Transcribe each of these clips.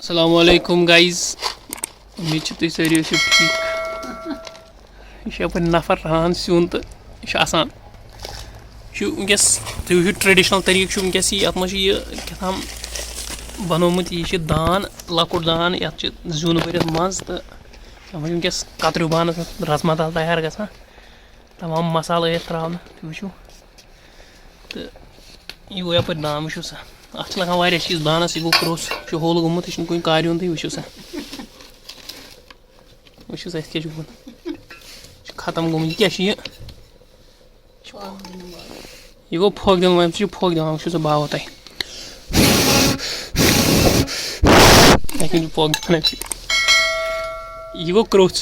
अस्सलाम वालेकुम गाइस, उम्मीद तुम सारी ठीक। यह नफर रहान सिन तो यह आसान वस तुम ट्रेडिशनल तरीक वस ये क्या बनोमुत यह दान लकुट दान ये जून भरत मज तो वस कतरु बानस रजमा दाल तैयार ग तमाम मसाल त्रा वो तो यह गो यप दान वो सा अत लगा वारिया चीज दानस यह गो क्रोस यह होल गोमुत यह कुछ कार्य वो सा वो क्या खत्म गोमुत क्या यह गो फोक दिन फोक दिवान वो बाव तह फोक दिवान यह गो क्रोच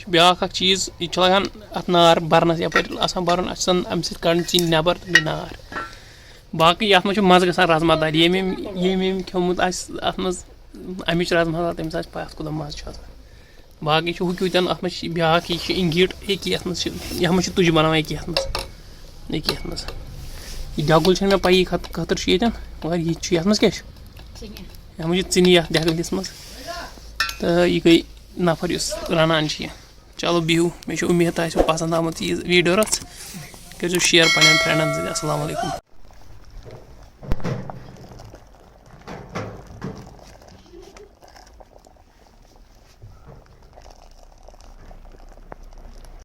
ब्या चीज यह लगान अत नार बरनस यपर बरन अम सड़ चीन नबर तो नार बाकी ये मज ग रजमा दाल ये खोमुत अत अमिच रजमा दाल तमिस पा कुछ मज बाकी हुक्यूतन अत ब्या इंगीट ये तुज बनान ये डगुल मे पी खतर ये मगर ये क्या ये चिनी ये दगलिस मज तो यह गई नफर इस रनान चलो बिहू मे उम्मीद पसंद आमुत यह वीडियो कर शेयर पे फ्रेंडन अस्सलाम वालेकुम।